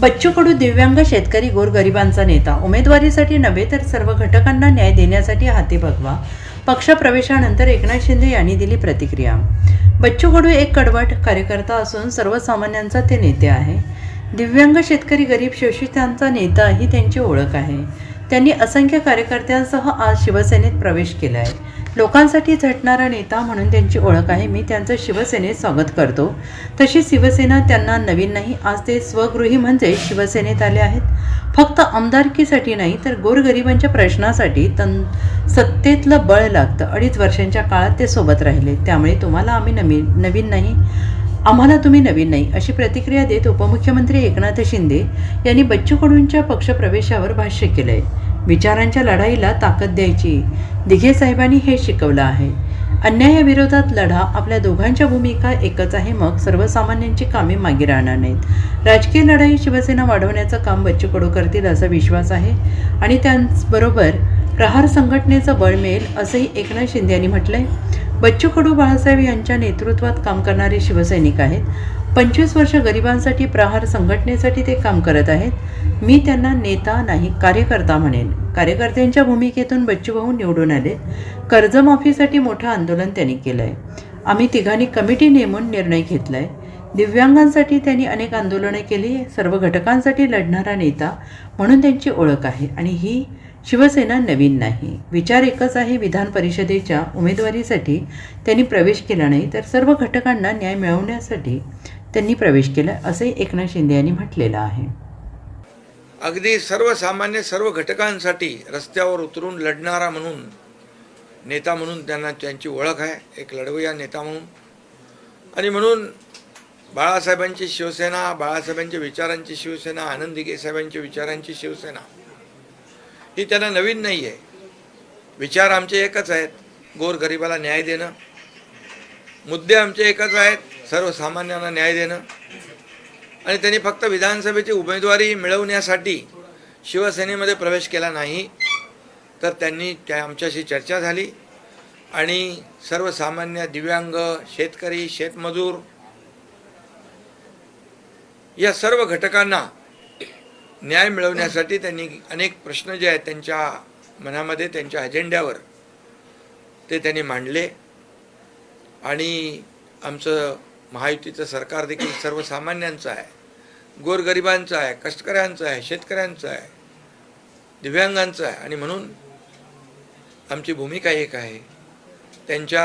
बच्चू कडू दिव्यांग शेतकरी गोरगरिबांचा नेता, उमेदवारीसाठी नव्हे तर सर्व घटकांना न्याय देण्यासाठी हाती भगवा. पक्षप्रवेशानंतर एकनाथ शिंदे यांनी दिली प्रतिक्रिया. बच्चू कडू एक कडवट कार्यकर्ता असून सर्वसामान्यांचा ते नेते आहे. दिव्यांग शेतकरी गरीब शोषितांचा नेता ही त्यांची ओळख आहे. त्यांनी असंख्य कार्यकर्त्यांसह आज शिवसेनेत प्रवेश केला आहे. लोकांसाठी झटणारा नेता म्हणून त्यांची ओळख आहे. मी त्यांचं शिवसेनेत स्वागत करतो. तशी शिवसेना त्यांना नवीन नाही. आज ते स्वगृही म्हणजे शिवसेनेत आले आहेत. फक्त आमदारकीसाठी नाही तर गोरगरिबांच्या प्रश्नासाठी सत्तेतलं बळ लागतं. 2.5 वर्षांच्या काळात ते सोबत राहिले. त्यामुळे तुम्हाला आम्ही नवीन नाही, आम्हाला तुम्ही नवीन नाही, अशी प्रतिक्रिया देत उपमुख्यमंत्री एकनाथ शिंदे यांनी बच्चू कडूंच्या पक्षप्रवेशावर भाष्य केलं आहे. विचारांच्या लढाईला ताकद द्यायची दिघे साहेबांनी हे शिकवलं आहे. अन्यायाविरोधात लढा. आपल्या दोघांच्या भूमिका एकच आहे. मग सर्वसामान्यांची कामे मागे राहणार नाहीत. राजकीय लढाई शिवसेना वाढवण्याचं काम बच्चू कडू करतील असा विश्वास आहे आणि त्याचबरोबर प्रहार संघटनेचं बळ मिळेल असंही एकनाथ शिंदे यांनी म्हटलंय. बच्चू कडू बाळासाहेब यांच्या नेतृत्वात काम करणारे शिवसैनिक आहेत. 25 वर्ष गरिबांसाठी, प्रहार संघटनेसाठी ते काम करत आहेत. मी त्यांना नेता नाही, कार्यकर्ता म्हणेन. कार्यकर्त्यांच्या भूमिकेतून बच्चूभाऊ निवडून आले. कर्जमाफीसाठी मोठं आंदोलन त्यांनी केलं आहे. आम्ही तिघांनी कमिटी नेमून निर्णय घेतला आहे. दिव्यांगांसाठी त्यांनी अनेक आंदोलने केली. सर्व घटकांसाठी लढणारा नेता म्हणून त्यांची ओळख आहे आणि ही शिवसेना नवीन नाही. विचार एकच आहे. विधान परिषदेच्या उमेदवारीसाठी त्यांनी प्रवेश केला नाही तर सर्व घटकांना न्याय मिळवण्यासाठी त्यांनी प्रवेश केला, असंही एकनाथ शिंदे यांनी म्हटलेलं आहे. अगदी सर्वसामान्य सर्व घटकांसाठी रस्त्यावर उतरून लढणारा म्हणून नेता म्हणून त्यांना त्यांची ओळख आहे. एक लढवय्या नेता म्हणून. आणि म्हणून बाळासाहेबांची शिवसेना, बाळासाहेबांच्या विचारांची शिवसेना, आनंद दिघे साहेबांच्या विचारांची शिवसेना ही त्यांना नवीन नाही आहे. विचार आमचे एकच आहेत. गोरगरिबाला न्याय देणं. मुद्दे आमचे एकच आहेत. सर्वसामान्यांना न्याय देणं. आणि त्यांनी फक्त विधानसभेची उमेदवारी मिळवण्यासाठी शिवसेनेमध्ये प्रवेश केला नाही तर त्यांनी आमच्याशी चर्चा झाली आणि सर्वसामान्य, दिव्यांग, शेतकरी, शेतमजूर या सर्व घटकांना न्याय मिळवण्यासाठी त्यांनी अनेक प्रश्न जे आहेत त्यांच्या मनामध्ये, त्यांच्या अजेंड्यावर ते त्यांनी मांडले. आणि आमचं महायुतीचं सरकार देखील सर्वसामान्यांचं आहे, गोरगरिबांचं आहे, कष्टकऱ्यांचं आहे, शेतकऱ्यांचं आहे, दिव्यांगांचं आहे. आणि म्हणून आमची भूमिका एक आहे. त्यांच्या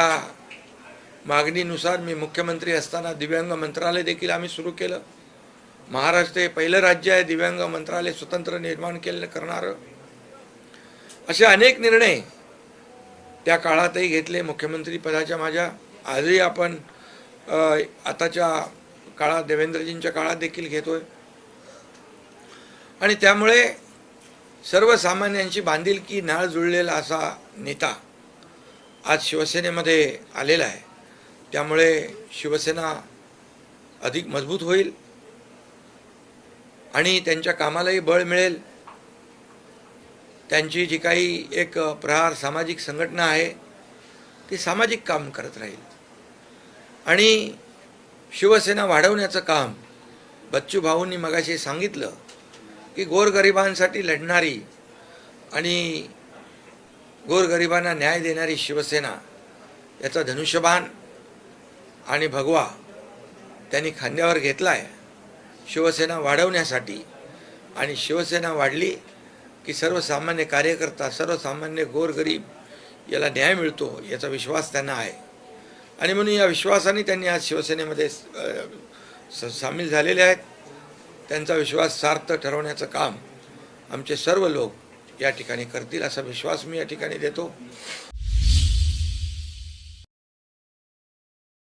मागणीनुसार मी मुख्यमंत्री असताना दिव्यांग मंत्रालय देखील आम्ही सुरू केलं. महाराष्ट्र हे पहिलं राज्य आहे दिव्यांग मंत्रालय स्वतंत्र निर्माण करणारं. असे अनेक निर्णय त्या काळातही घेतले. मुख्यमंत्री पदाच्या माझ्या आजही आपण आताच्या काळात देवेंद्रजींच्या काळात देखील घेतोय. आणि त्यामुळे सर्वसामान्यांची बांधिलकी नाळ जुळलेला असा नेता आज शिवसेनेमध्ये आलेला आहे. त्यामुळे शिवसेना अधिक मजबूत होईल आणि त्यांच्या कामालाही बळ मिळेल. त्यांची जी काही एक प्रहार सामाजिक संघटना आहे ती सामाजिक काम करत राहील. आणि शिवसेना वाढवण्याचं काम बच्चू भाऊंनी मगाशी सांगितलं की गोरगरिबांसाठी लढणारी आणि गोरगरिबांना न्याय देणारी शिवसेना याचा धनुष्यबाण आणि भगवा त्यांनी खांद्यावर घेतला आहे शिवसेना वाढवण्यासाठी. आणि शिवसेना वाढली की सर्वसामान्य कार्यकर्ता, सर्वसामान्य गोरगरीब याला न्याय मिळतो याचा विश्वास त्यांना आहे. आणि म्हणून या विश्वासाने त्यांनी आज शिवसेनेमध्ये सामील झालेले आहेत. त्यांचा विश्वास सार्थ ठरवण्याचं काम आमचे सर्व लोक या ठिकाणी करतील असा विश्वास मी या ठिकाणी देतो.